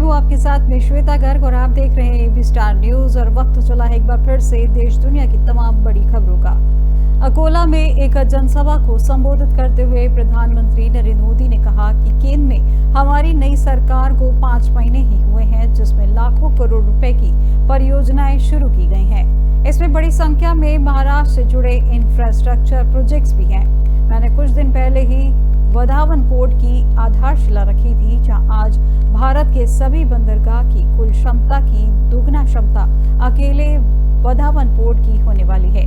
हूँ आपके साथ में श्वेता गर्ग और आप देख रहे हैं एबी स्टार न्यूज। और वक्त चला है एक बार फिर से देश दुनिया की तमाम बड़ी खबरों का। अकोला में एक जनसभा को संबोधित करते हुए प्रधानमंत्री नरेंद्र मोदी ने कहा कि केंद्र में हमारी नई सरकार को 5 महीने ही हुए हैं, जिसमें लाखों करोड़ रुपए की परियोजनाएं शुरू की गई हैं। इसमें बड़ी संख्या में महाराष्ट्र से जुड़े इंफ्रास्ट्रक्चर प्रोजेक्ट्स भी हैं। मैंने कुछ दिन पहले ही वधावन पोर्ट की आधारशिला रखी थी, जहां आज भारत के सभी बंदरगाह की कुल क्षमता की दोगुना क्षमता अकेले वधावन पोर्ट की होने वाली है।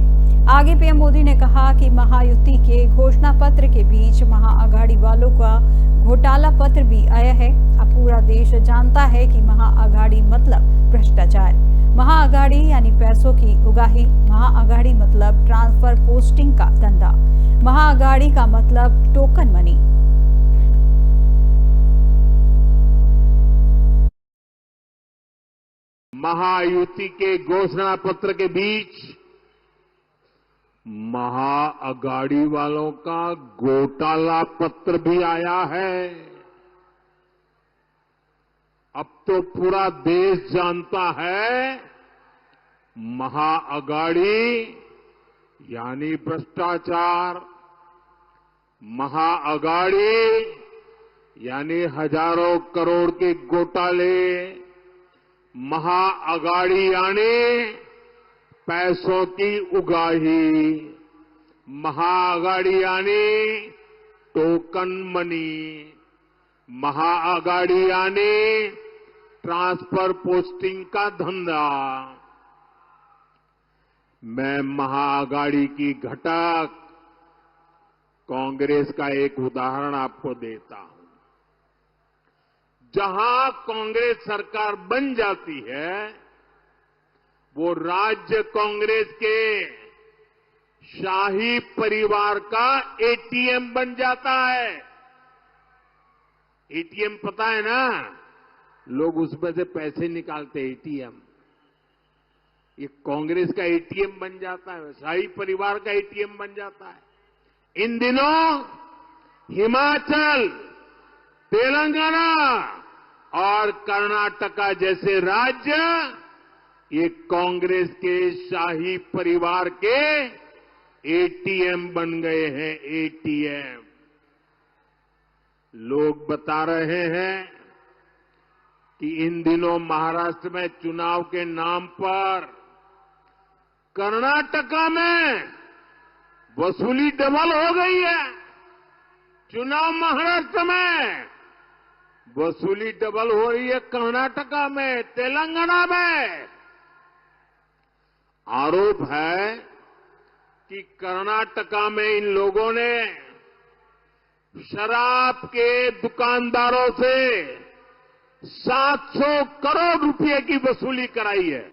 आगे पीएम मोदी ने कहा कि महायुति के घोषणा पत्र के बीच महाअघाड़ी वालों का घोटाला पत्र भी आया है। अब पूरा देश जानता है कि महाअघाड़ी मतलब भ्रष्टाचार, महाअघाड़ी यानी पैसों की उगाही, महाअघाड़ी मतलब ट्रांसफर पोस्टिंग का धंधा, महाअघाड़ी का मतलब टोकन मनी। महायुति के घोषणा पत्र के बीच महाअघाड़ी वालों का घोटाला पत्र भी आया है। अब तो पूरा देश जानता है महाअघाड़ी यानी भ्रष्टाचार, महाअघाड़ी यानी हजारों करोड़ के घोटाले, महाअघाड़ी यानी पैसों की उगाही, महाअघाड़ी यानी टोकन मनी, महाअघाड़ी यानी ट्रांसफर पोस्टिंग का धंधा। मैं महाअघाड़ी की घटक कांग्रेस का एक उदाहरण आपको देता हूं। जहां कांग्रेस सरकार बन जाती है, वो राज्य कांग्रेस के शाही परिवार का एटीएम बन जाता है। एटीएम पता है ना, लोग उसमें से पैसे निकालते हैं। एटीएम ये कांग्रेस का एटीएम बन जाता है, शाही परिवार का एटीएम बन जाता है। इन दिनों हिमाचल, तेलंगाना और कर्नाटका जैसे राज्य ये कांग्रेस के शाही परिवार के एटीएम बन गए हैं। एटीएम लोग बता रहे हैं कि इन दिनों महाराष्ट्र में चुनाव के नाम पर कर्नाटका में वसूली डबल हो गई है। चुनाव महाराष्ट्र में, वसूली डबल हो रही है कर्नाटका में, तेलंगाना में। आरोप है कि कर्नाटका में इन लोगों ने शराब के दुकानदारों से 700 करोड़ रुपए की वसूली कराई है।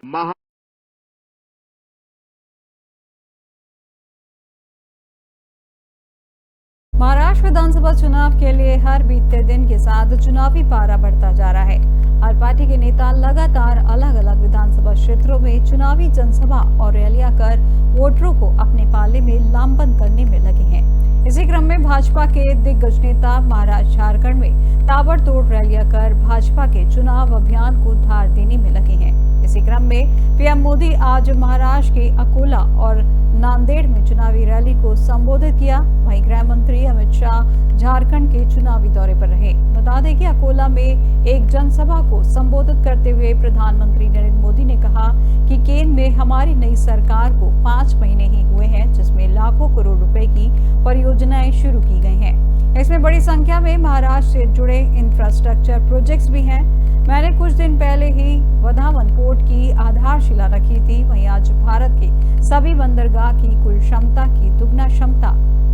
महाराष्ट्र विधानसभा चुनाव के लिए हर बीतते दिन के साथ चुनावी पारा बढ़ता जा रहा है। हर पार्टी के नेता लगातार अलग अलग विधानसभा क्षेत्रों में चुनावी जनसभा और रैलियां कर वोटरों को अपने पाले में लामबंद करने में लगे हैं। इसी क्रम में भाजपा के दिग्गज नेता महाराष्ट्र, झारखंड में ताबड़तोड़ रैलियां कर भाजपा के चुनाव अभियान को धार देने में लगे हैं। इसी क्रम में पीएम मोदी आज महाराष्ट्र के अकोला और नांदेड़ में चुनावी रैली को संबोधित किया। वहीं गृह मंत्री अमित शाह झारखंड के चुनावी दौरे पर रहे। बता दें कि अकोला में एक जनसभा को संबोधित करते हुए प्रधानमंत्री नरेंद्र मोदी ने कहा कि केंद्र में हमारी नई सरकार को 5 महीने ही हुए हैं, जिसमें लाखों करोड़ रुपए की परियोजनाएं शुरू की गई हैं। इसमें बड़ी संख्या में महाराष्ट्र से जुड़े इंफ्रास्ट्रक्चर प्रोजेक्ट्स भी हैं। मैंने कुछ दिन पहले ही वधावन पोर्ट की आधारशिला रखी थी। वहीं आज भारत के सभी बंदरगाह की कुल क्षमता की दुगना क्षमता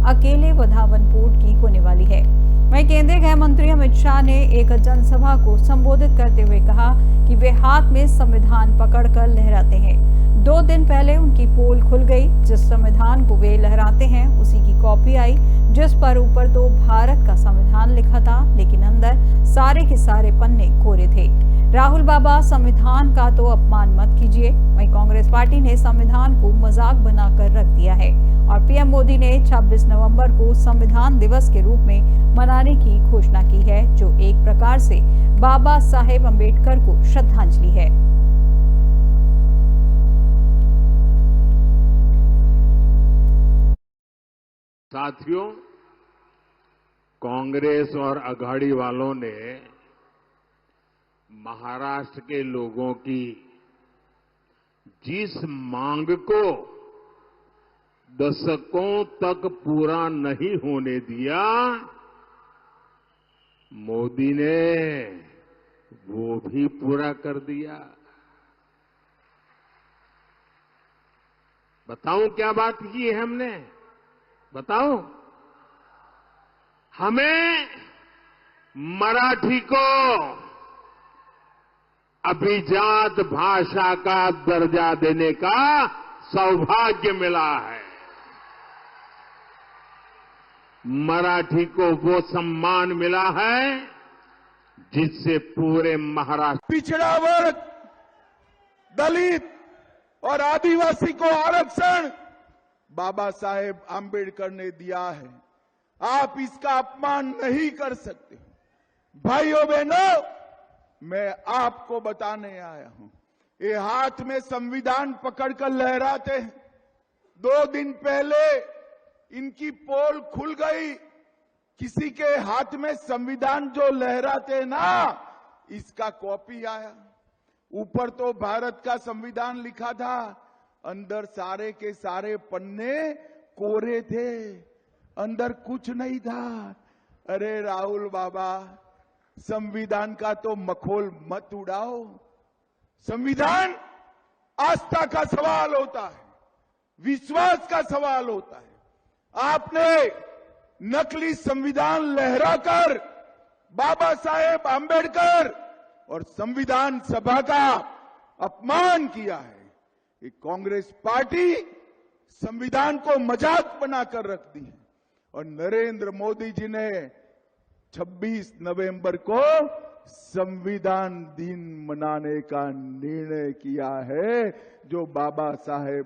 अकेले वधावन पोर्ट की होने वाली है। वहीं केंद्रीय गृह मंत्री अमित शाह ने एक जनसभा को संबोधित करते हुए कहा कि वे हाथ में संविधान पकड़कर लहराते हैं। 2 दिन पहले उनकी पोल खुल गई। जिस संविधान को वे लहराते हैं उसी की कॉपी आई, जिस पर ऊपर तो भारत का संविधान लिखा था, लेकिन अंदर सारे के सारे पन्ने कोरे थे। राहुल बाबा, संविधान का तो अपमान मत कीजिए। वहीं कांग्रेस पार्टी ने संविधान को मजाक बनाकर रख दिया है और पीएम मोदी ने 26 नवंबर को संविधान दिवस के रूप में मनाने की घोषणा की है, जो एक प्रकार से बाबा साहेब अम्बेडकर को श्रद्धांजलि है। साथियों, कांग्रेस और अघाड़ी वालों ने महाराष्ट्र के लोगों की जिस मांग को दशकों तक पूरा नहीं होने दिया, मोदी ने वो भी पूरा कर दिया। बताऊं क्या बात की है हमने? बताओ। हमें मराठी को अभिजात भाषा का दर्जा देने का सौभाग्य मिला है। मराठी को वो सम्मान मिला है जिससे पूरे महाराष्ट्र पिछड़ा वर्ग, दलित और आदिवासी को आरक्षण बाबा साहेब आंबेडकर ने दिया है। आप इसका अपमान नहीं कर सकते। भाइयों बहनों, मैं आपको बताने आया हूं, ये हाथ में संविधान पकड़कर लहराते हैं। 2 दिन पहले इनकी पोल खुल गई। किसी के हाथ में संविधान जो लहराते ना, इसका कॉपी आया। ऊपर तो भारत का संविधान लिखा था, अंदर सारे के सारे पन्ने कोरे थे, अंदर कुछ नहीं था। अरे राहुल बाबा, संविधान का तो मखौल मत उड़ाओ। संविधान आस्था का सवाल होता है, विश्वास का सवाल होता है। आपने नकली संविधान लहराकर बाबा साहेब आंबेडकर और संविधान सभा का अपमान किया है। ये कांग्रेस पार्टी संविधान को मजाक बनाकर रख दी है और नरेंद्र मोदी जी ने 26 नवंबर को संविधान दिन मनाने का निर्णय किया है, जो बाबा साहेब।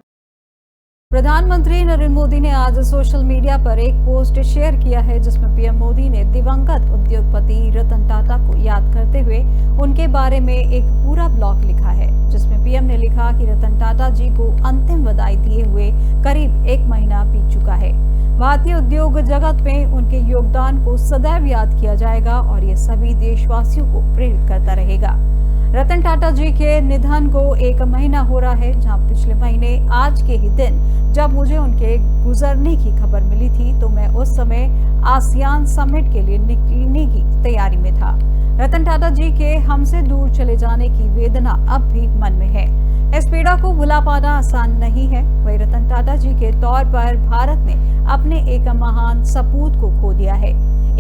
प्रधानमंत्री नरेंद्र मोदी ने आज सोशल मीडिया पर एक पोस्ट शेयर किया है, जिसमें पीएम मोदी ने दिवंगत उद्योगपति रतन टाटा को याद करते हुए उनके बारे में एक पूरा ब्लॉग लिखा है, जिसमें पीएम ने लिखा कि रतन टाटा जी को अंतिम विदाई दिए हुए करीब 1 महीना बीत चुका है। भारतीय उद्योग जगत में उनके योगदान को सदैव याद किया जाएगा और ये सभी देशवासियों को प्रेरित करता रहेगा। रतन टाटा जी के निधन को 1 महीना हो रहा है, जहां पिछले महीने आज के ही दिन जब मुझे उनके गुजरने की खबर मिली थी, तो मैं उस समय आसियान समिट के लिए निकलने की तैयारी में था। रतन टाटा जी के हमसे दूर चले जाने की वेदना अब भी मन में है। इस पीड़ा को भुला पाना आसान नहीं है। वही रतन टाटा जी के तौर पर भारत ने अपने एक महान सपूत को खो दिया है,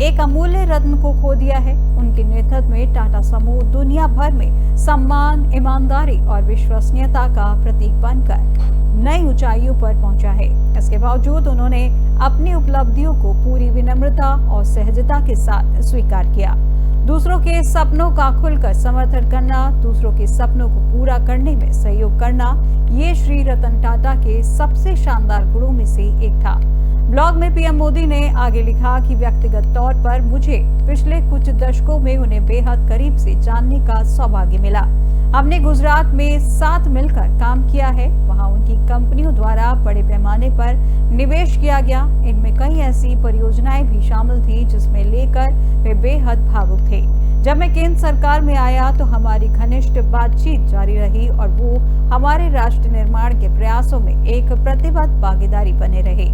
एक अमूल्य रत्न को खो दिया है। उनके नेतृत्व में टाटा समूह दुनिया भर में सम्मान, ईमानदारी और विश्वसनीयता का प्रतीक बनकर नई ऊंचाइयों पर पहुंचा है। इसके बावजूद उन्होंने अपनी उपलब्धियों को पूरी विनम्रता और सहजता के साथ स्वीकार किया। दूसरों के सपनों का खुलकर समर्थन करना, दूसरों के सपनों को पूरा करने में सहयोग करना, ये श्री रतन टाटा के सबसे शानदार गुणों में से एक था। ब्लॉग में पीएम मोदी ने आगे लिखा कि व्यक्तिगत तौर पर मुझे पिछले कुछ दशकों में उन्हें बेहद करीब से जानने का सौभाग्य मिला। हमने गुजरात में साथ मिलकर काम किया है। वहां उनकी कंपनियों द्वारा बड़े पैमाने पर निवेश किया गया। इनमें कई ऐसी परियोजनाएं भी शामिल थी जिसमें लेकर वे बेहद भावुक थे। जब मैं केंद्र सरकार में आया तो हमारी घनिष्ठ बातचीत जारी रही और वो हमारे राष्ट्र निर्माण के प्रयासों में एक प्रतिबद्ध भागीदारी बने रहे।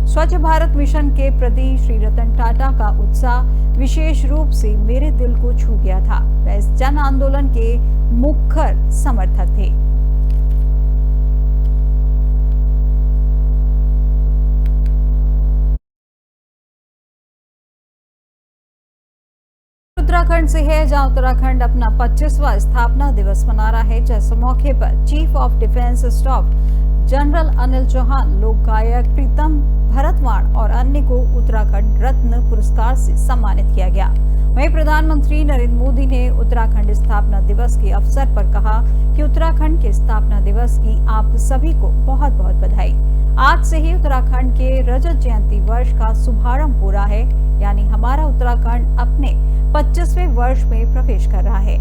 स्वच्छ भारत मिशन के प्रति श्री रतन टाटा का उत्साह विशेष रूप से मेरे दिल को छू गया था। वे इस जन आंदोलन के मुखर समर्थक थे। उत्तराखंड से है, जहां उत्तराखंड अपना 25वां स्थापना दिवस मना रहा है। जिस मौके पर chief of defence staff general Anil Chauhan, लोक गायक प्रीतम भरतवाण और अन्य को उत्तराखंड रत्न पुरस्कार से सम्मानित किया गया। वहीं प्रधानमंत्री नरेंद्र मोदी ने उत्तराखंड स्थापना दिवस के अवसर पर कहा कि उत्तराखंड के स्थापना दिवस की आप सभी को बहुत बहुत बधाई। आज से ही उत्तराखंड के रजत जयंती वर्ष का शुभारंभ हो रहा है, यानी हमारा उत्तराखंड अपने 25वें वर्ष में प्रवेश कर रहा है।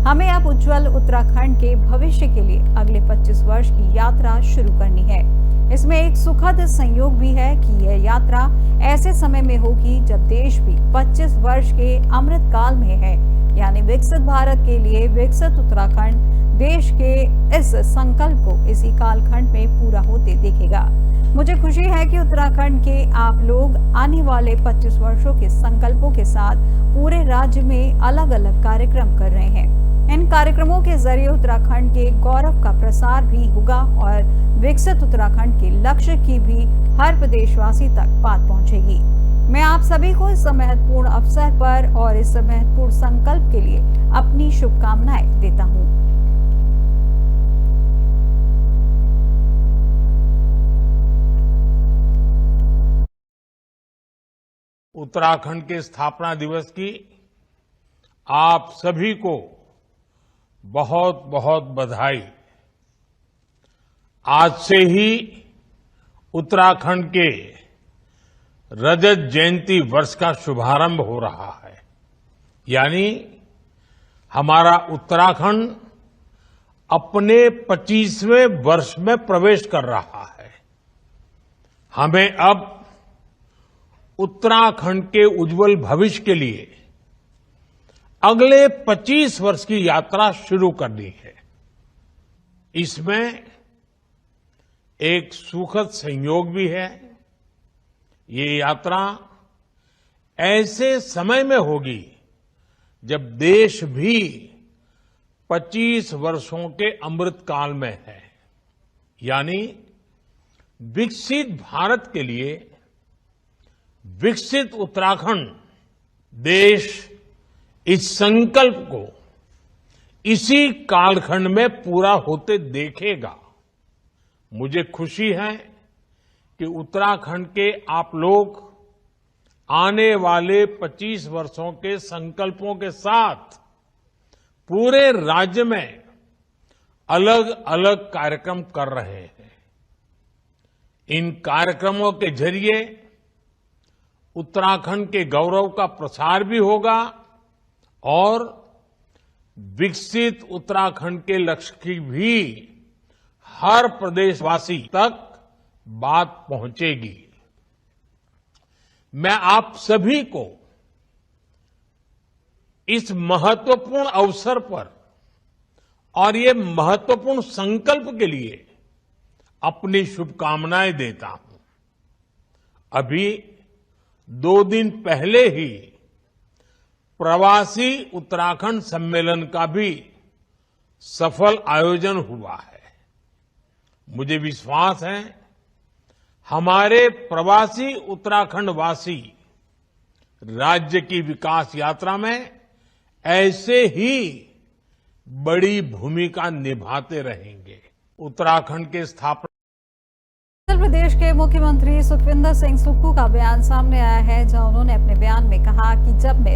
हमें अब उज्जवल उत्तराखंड के भविष्य के लिए अगले 25 वर्ष की यात्रा शुरू करनी है। इसमें एक सुखद संयोग भी है कि यह यात्रा ऐसे समय में होगी जब देश भी 25 वर्ष के अमृत काल में है, यानी विकसित भारत के लिए विकसित उत्तराखंड देश के इस संकल्प को इसी कालखंड में पूरा होते देखेगा। मुझे खुशी है कि उत्तराखंड के आप लोग आने वाले 25 वर्षों के संकल्पों के साथ पूरे राज्य में अलग अलग कार्यक्रम कर रहे हैं। इन कार्यक्रमों के जरिए उत्तराखंड के गौरव का प्रसार भी होगा और विकसित उत्तराखंड के लक्ष्य की भी हर प्रदेशवासी तक बात पहुंचेगी। मैं आप सभी को इस महत्वपूर्ण अवसर पर और इस महत्वपूर्ण संकल्प के लिए अपनी शुभकामनाएं देता हूं। उत्तराखंड के स्थापना दिवस की आप सभी को बहुत बहुत बधाई। आज से ही उत्तराखंड के रजत जयंती वर्ष का शुभारंभ हो रहा है, यानी हमारा उत्तराखंड अपने 25वें वर्ष में प्रवेश कर रहा है। हमें अब उत्तराखंड के उज्जवल भविष्य के लिए अगले 25 वर्ष की यात्रा शुरू करनी है। इसमें एक सुखद संयोग भी है। ये यात्रा ऐसे समय में होगी जब देश भी 25 वर्षों के अमृत काल में है, यानी विकसित भारत के लिए विकसित उत्तराखंड देश इस संकल्प को इसी कालखंड में पूरा होते देखेगा। मुझे खुशी है कि उत्तराखंड के आप लोग आने वाले 25 वर्षों के संकल्पों के साथ पूरे राज्य में अलग अलग कार्यक्रम कर रहे हैं। इन कार्यक्रमों के जरिए उत्तराखंड के गौरव का प्रसार भी होगा और विकसित उत्तराखंड के लक्ष्य की भी हर प्रदेशवासी तक बात पहुंचेगी। मैं आप सभी को इस महत्वपूर्ण अवसर पर और ये महत्वपूर्ण संकल्प के लिए अपनी शुभकामनाएं देता हूं। अभी 2 दिन पहले ही प्रवासी उत्तराखंड सम्मेलन का भी सफल आयोजन हुआ है। मुझे विश्वास है हमारे प्रवासी उत्तराखंड वासी राज्य की विकास यात्रा में ऐसे ही बड़ी भूमिका निभाते रहेंगे। उत्तराखंड के स्थापना उत्तर प्रदेश के मुख्यमंत्री सुखविंदर सिंह सुक्खू का बयान सामने आया है, जहां उन्होंने अपने बयान में कहा कि जब मैं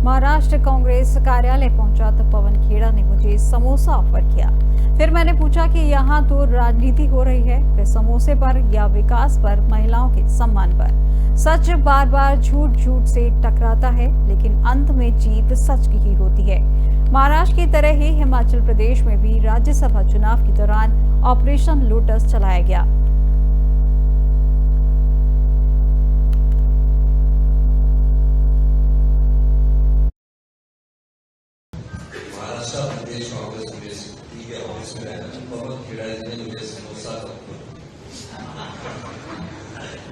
महाराष्ट्र कांग्रेस कार्यालय पहुंचा तो पवन खेड़ा ने मुझे समोसा ऑफर किया। फिर मैंने पूछा कि यहाँ तो राजनीति हो रही है, वे समोसे पर या विकास पर, महिलाओं के सम्मान पर। सच बार बार झूठ से टकराता है, लेकिन अंत में जीत सच की ही होती है। महाराष्ट्र की तरह ही हिमाचल प्रदेश में भी राज्यसभा चुनाव के दौरान ऑपरेशन लोटस चलाया गया। प्रदेश कांग्रेस के ऑफिस में पवन खेड़ा जी ने मुझे समोसा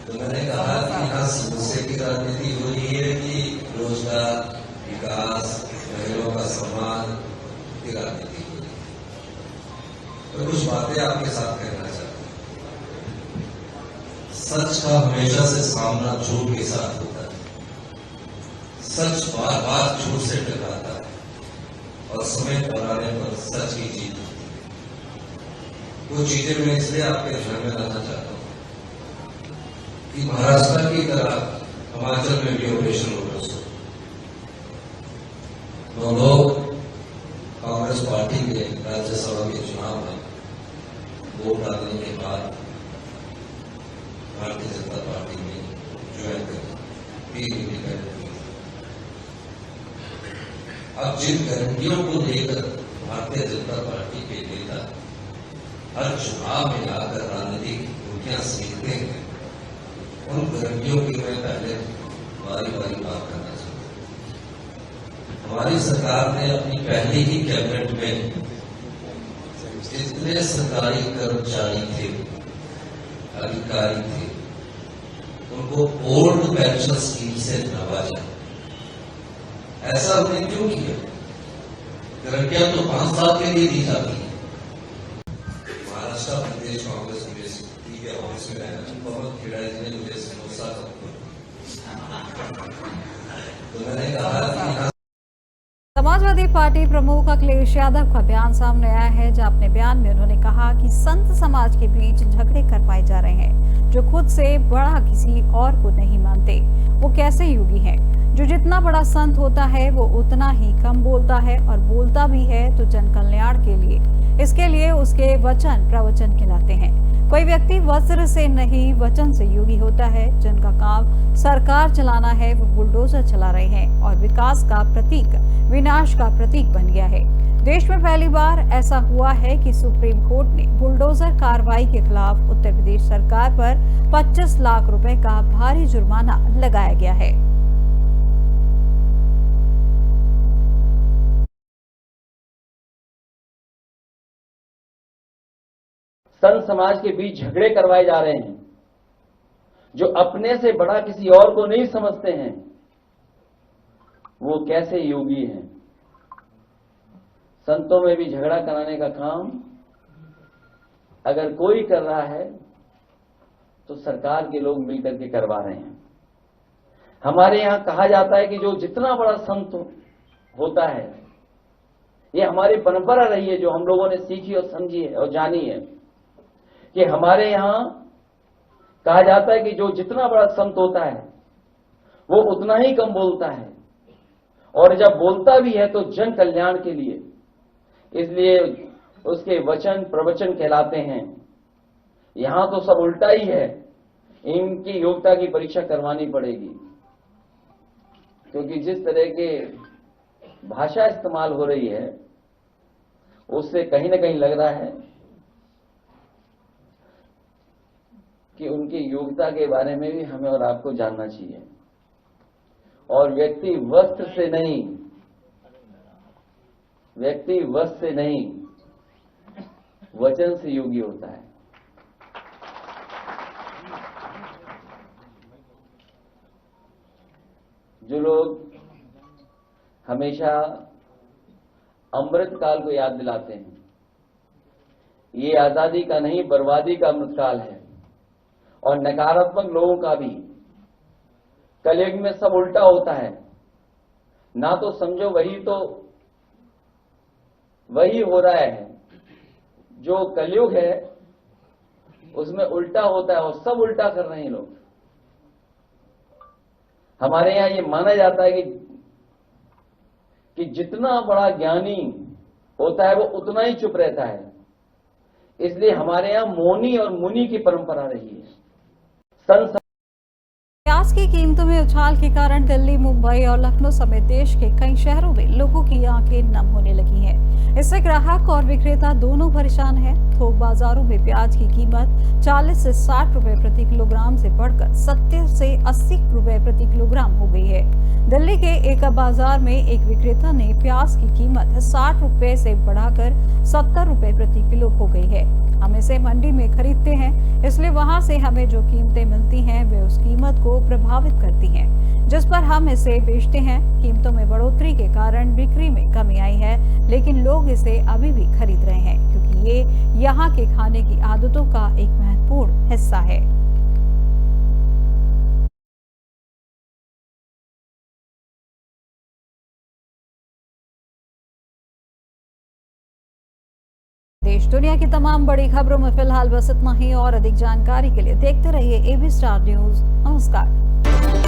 तो मैंने कहा कि यहाँ समोसे की राजनीति हो रही है कि रोजगार, विकास, महिलाओं का सम्मान की राजनीति हो रही है। तो कुछ बातें आपके साथ कहना चाहता हूं। सच का हमेशा से सामना झूठ के साथ होता है। सच बार बार झूठ से टकराता है और समय पर आने पर सच की जीत होती है। वो चीजें मैं इसलिए आपके ध्यान में लाना चाहता हूं कि महाराष्ट्र की तरह हिमाचल में भी ऑपरेशन लोटस हो। तो लोग कांग्रेस पार्टी के राज्यसभा के चुनाव में वोट डालने के बाद भारतीय जनता पार्टी में ज्वाइन कर अब जिन गारंटियों को लेकर भारतीय जनता पार्टी के नेता हर चुनाव में आकर राजनीतिक रुचियां सीखते हैं, उन गारंटियों की मैं पहले बारी बारी बात करना चाहता हूं। हमारी सरकार ने अपनी पहली ही कैबिनेट में जितने सरकारी कर्मचारी थे, अधिकारी थे, उनको ओल्ड पेंशन स्कीम से नवाजा। ऐसा हमने क्यों किया? गारंटियां तो 5 साल के लिए दी जाती है। महाराष्ट्र प्रदेश कांग्रेस की के ऑफिस में पवन खेड़ा जी ने मुझे समोसा तो मैंने कहा समाजवादी पार्टी प्रमुख अखिलेश यादव का बयान सामने आया है, जहां अपने बयान में उन्होंने कहा कि संत समाज के बीच झगड़े करवाए जा रहे हैं, जो खुद से बड़ा किसी और को नहीं मानते। वो कैसे योगी हैं? जो जितना बड़ा संत होता है वो उतना ही कम बोलता है, और बोलता भी है तो जन कल्याण के लिए। इसके लिए उसके वचन प्रवचन कहलाते हैं। कोई व्यक्ति वस्त्र से नहीं वचन से योगी होता है। जिनका काम सरकार चलाना है वो बुलडोजर चला रहे हैं, और विकास का प्रतीक विनाश का प्रतीक बन गया है। देश में पहली बार ऐसा हुआ है कि सुप्रीम कोर्ट ने बुलडोजर कार्रवाई के खिलाफ उत्तर प्रदेश सरकार पर 25 लाख रुपए का भारी जुर्माना लगाया गया है। संत समाज के बीच झगड़े करवाए जा रहे हैं, जो अपने से बड़ा किसी और को नहीं समझते हैं, वो कैसे योगी हैं? संतों में भी झगड़ा कराने का काम अगर कोई कर रहा है तो सरकार के लोग मिलकर के करवा रहे हैं। हमारे यहां कहा जाता है कि जो जितना बड़ा संत होता है, ये हमारी परंपरा रही है, जो हम लोगों ने सीखी और समझी है और जानी है, कि हमारे यहां कहा जाता है कि जो जितना बड़ा संत होता है वो उतना ही कम बोलता है, और जब बोलता भी है तो जन कल्याण के लिए। इसलिए उसके वचन प्रवचन कहलाते हैं। यहां तो सब उल्टा ही है। इनकी योग्यता की परीक्षा करवानी पड़ेगी, क्योंकि जिस तरह के भाषा इस्तेमाल हो रही है उससे कहीं ना कहीं लग रहा है कि उनकी योग्यता के बारे में भी हमें और आपको जानना चाहिए। और व्यक्ति वस्त्र से नहीं वचन से योगी होता है। जो लोग हमेशा अमृत काल को याद दिलाते हैं, ये आजादी का नहीं बर्बादी का अमृत काल है। और नकारात्मक लोगों का भी कलयुग में सब उल्टा होता है। ना तो समझो वही हो रहा है, जो कलयुग है उसमें उल्टा होता है, और सब उल्टा कर रहे हैं लोग। हमारे यहां ये माना जाता है कि जितना बड़ा ज्ञानी होता है वो उतना ही चुप रहता है। इसलिए हमारे यहां मौनी और मुनि की परंपरा रही है। प्याज की कीमतों में उछाल के कारण दिल्ली, मुंबई और लखनऊ समेत देश के कई शहरों में लोगों की आंखें नम होने लगी हैं। इससे ग्राहक और विक्रेता दोनों परेशान हैं। थोक बाजारों में प्याज की कीमत 40 से 60 रुपए प्रति किलोग्राम से बढ़कर 70 से 80 रुपए प्रति किलोग्राम हो गई है। दिल्ली के एक बाजार में एक विक्रेता ने प्याज की कीमत 60 रुपए से बढ़ाकर 70 रुपए प्रति किलो हो गई है। हम इसे मंडी में खरीदते हैं, इसलिए वहां से हमें जो कीमतें मिलती हैं वे उस कीमत को प्रभावित करती हैं, जिस पर हम इसे बेचते हैं। कीमतों में बढ़ोतरी के कारण बिक्री में कमी आई है, लेकिन लोग इसे अभी भी खरीद रहे हैं, क्योंकि ये यहाँ के खाने की आदतों का एक महत्वपूर्ण हिस्सा है। देश दुनिया की तमाम बड़ी खबरों में फिलहाल बस इतना ही, और अधिक जानकारी के लिए देखते रहिए AB स्टार न्यूज। नमस्कार।